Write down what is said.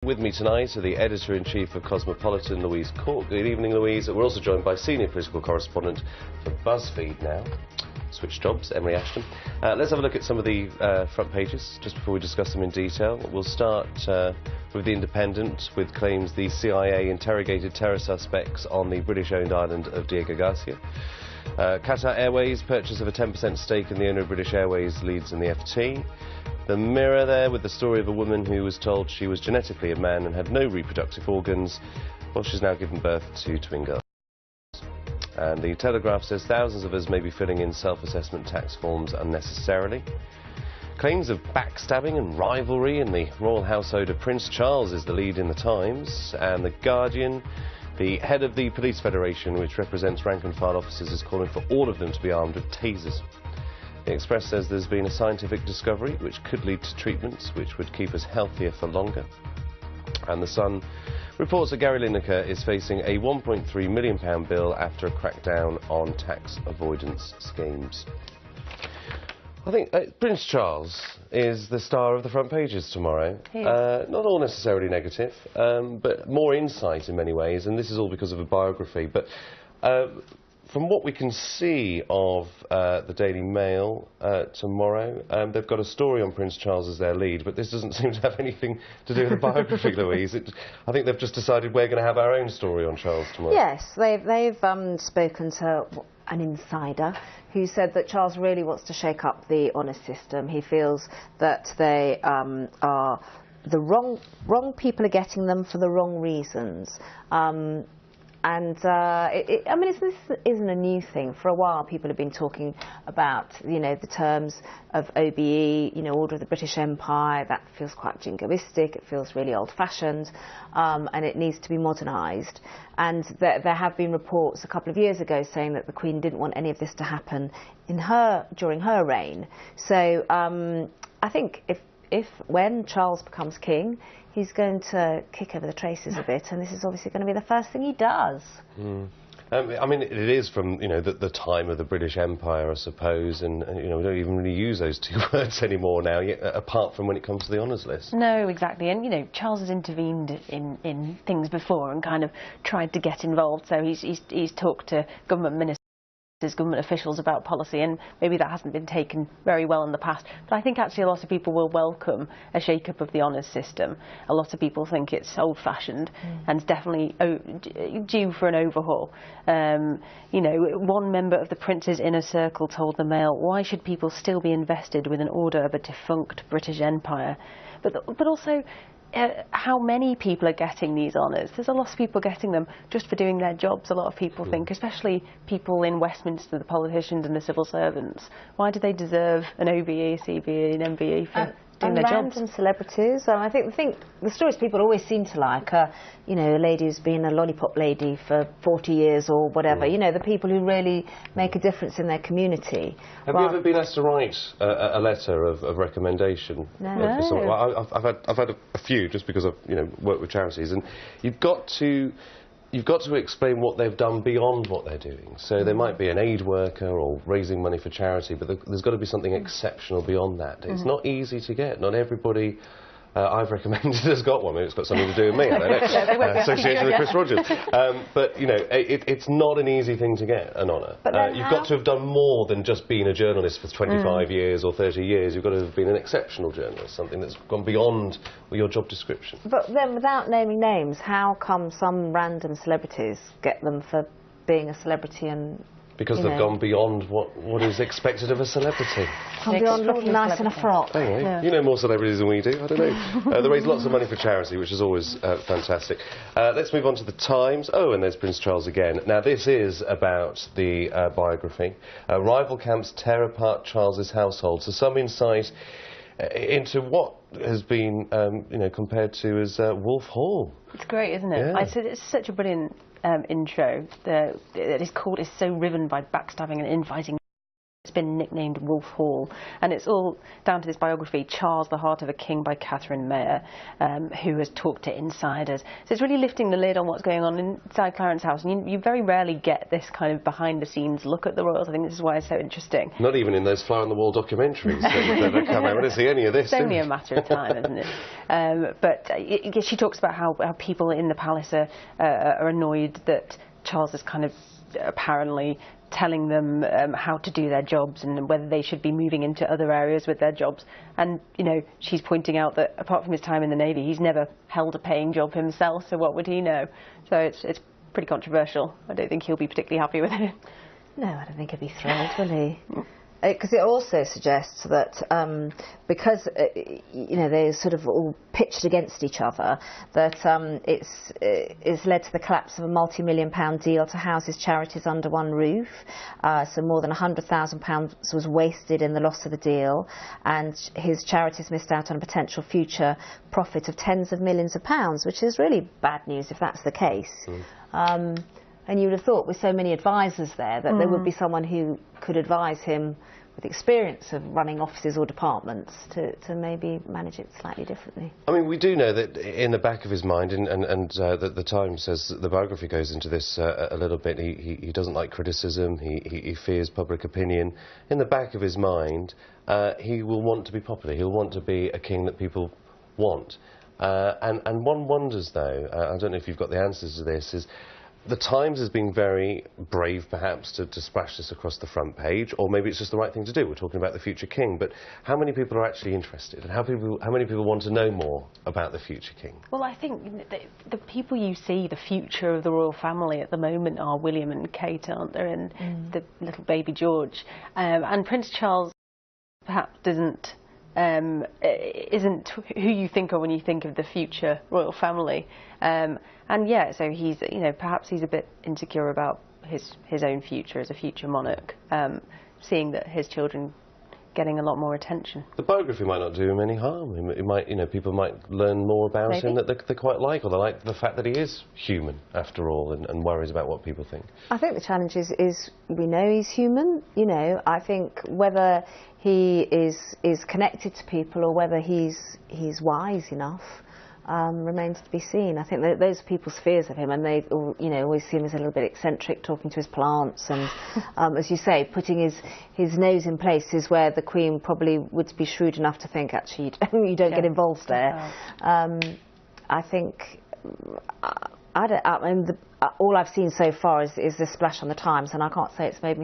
With me tonight are the Editor-in-Chief of Cosmopolitan, Louise Cork. Good evening, Louise. We're also joined by Senior Political Correspondent for BuzzFeed now. Switch jobs, Ashton. Let's have a look at some of the front pages, just before we discuss them in detail. We'll start with The Independent, with claims the CIA interrogated terror suspects on the British-owned island of Diego Garcia. Qatar Airways, purchase of a 10% stake in the owner of British Airways leads in the FT. The Mirror there with the story of a woman who was told she was genetically a man and had no reproductive organs. Well, she's now given birth to twin girls. And the Telegraph says thousands of us may be filling in self-assessment tax forms unnecessarily. Claims of backstabbing and rivalry in the royal household of Prince Charles is the lead in the Times. And The Guardian, the head of the Police Federation, which represents rank-and-file officers, is calling for all of them to be armed with tasers. The Express says there's been a scientific discovery which could lead to treatments which would keep us healthier for longer. And The Sun reports that Gary Lineker is facing a £1.3 million bill after a crackdown on tax avoidance schemes. I think Prince Charles is the star of the front pages tomorrow. Not all necessarily negative, but more insight in many ways, and this is all because of a biography. But from what we can see of the Daily Mail tomorrow, they've got a story on Prince Charles as their lead, but this doesn't seem to have anything to do with the biography, Louise. I think they've just decided we're going to have our own story on Charles tomorrow. Yes, they've spoken to an insider who said that Charles really wants to shake up the honours system. He feels that they are the wrong people are getting them for the wrong reasons. I mean, this isn't a new thing. For a while, people have been talking about, the terms of OBE, Order of the British Empire. That feels quite jingoistic. It feels really old-fashioned, and it needs to be modernised. And there have been reports a couple of years ago saying that the Queen didn't want any of this to happen during her reign. So I think when Charles becomes king, he's going to kick over the traces a bit, and this is obviously going to be the first thing he does. I mean, it is from, the time of the British Empire, I suppose, and, we don't even really use those two words anymore now, apart from when it comes to the honours list. No, exactly, and, Charles has intervened in things before and kind of tried to get involved, so he's talked to government ministers, government officials about policy, and maybe that hasn't been taken very well in the past. But I think actually a lot of people will welcome a shake-up of the honours system. A lot of people think it's old-fashioned and it's definitely due for an overhaul. One member of the Prince's inner circle told the Mail, "Why should people still be invested with an order of a defunct British Empire?" But also, how many people are getting these honours? There's a lot of people getting them just for doing their jobs, a lot of people think, especially people in Westminster, the politicians and the civil servants. Why do they deserve an OBE, CBE and MBE for doing their jobs? And celebrities. I think the stories people always seem to like are, a lady who's been a lollipop lady for 40 years or whatever, the people who really make a difference in their community. Have you ever been asked to write a letter of recommendation? No. I've had a few, just because I've worked with charities, and you've got to explain what they've done beyond what they're doing. So they might be an aid worker or raising money for charity, but there's got to be something exceptional beyond that. It's not easy to get. Not everybody I've recommended has got one. Maybe it's got something to do with me, I don't know. Association with Chris Rogers. But, it's not an easy thing to get, an honour. You've got to have done more than just being a journalist for 25 years or 30 years. You've got to have been an exceptional journalist, something that's gone beyond your job description. But then, without naming names, how come some random celebrities get them for being a celebrity and... Because they've gone beyond what is expected of a celebrity. Gone beyond looking nice in a frock. Anyway, yeah. You know more celebrities than we do, I don't know. They raise lots of money for charity, which is always fantastic. Let's move on to the Times. Oh, and there's Prince Charles again. Now, this is about the biography. Rival camps tear apart Charles's household. So some insight into what has been, compared to as Wolf Hall. It's great, isn't it? Yeah. It's such a brilliant intro. His court is so riven by backstabbing and infighting It's been nicknamed Wolf Hall, and it's all down to this biography, Charles, the Heart of a King, by Catherine Mayer, who has talked to insiders. So it's really lifting the lid on what's going on inside Clarence House, and you very rarely get this kind of behind-the-scenes look at the royals. I think this is why it's so interesting. Not even in those fly-on-the-wall documentaries that come out. We don't see any of this. It's only a matter of time, isn't it? But she talks about how people in the palace are annoyed that Charles is kind of apparently telling them how to do their jobs and whether they should be moving into other areas with their jobs. And, you know, she's pointing out that apart from his time in the Navy, he's never held a paying job himself, so what would he know? So it's pretty controversial. I don't think he'll be particularly happy with it. No, I don't think he'll be thrilled, will he? Because it also suggests that because you know, they're sort of all pitched against each other, that it's led to the collapse of a multi-million-pound deal to house his charities under one roof. So more than £100,000 was wasted in the loss of the deal, and his charities missed out on a potential future profit of tens of millions of pounds, which is really bad news if that's the case. And you would have thought with so many advisors there that there would be someone who could advise him with experience of running offices or departments to maybe manage it slightly differently. I mean, we do know that in the back of his mind, and the Times says, the biography goes into this a little bit, he doesn't like criticism, he fears public opinion. In the back of his mind, he will want to be popular, he'll want to be a king that people want. And one wonders, though, I don't know if you've got the answers to this, is the Times has been very brave, perhaps, to splash this across the front page, or maybe it's just the right thing to do. We're talking about the future king, but how many people are actually interested, and how many people want to know more about the future king? Well, I think the people you see, the future of the royal family at the moment, are William and Kate, aren't there, and the little baby George. And Prince Charles perhaps isn't who you think of when you think of the future royal family. And yeah, so he's, you know, perhaps he's a bit insecure about his own future as a future monarch, seeing that his children getting a lot more attention. The biography might not do him any harm. It might, you know, people might learn more about him that they quite like, or they like the fact that he is human after all, and worries about what people think. I think the challenge is we know he's human. You know, I think whether he is connected to people or whether he's wise enough remains to be seen. I think that those are people's fears of him, and they, you know, always see him as a little bit eccentric, talking to his plants, and as you say, putting his nose in places where the Queen probably would be shrewd enough to think, actually, you don't get involved there. I think I mean, all I've seen so far is the splash on the Times, and I can't say it's made me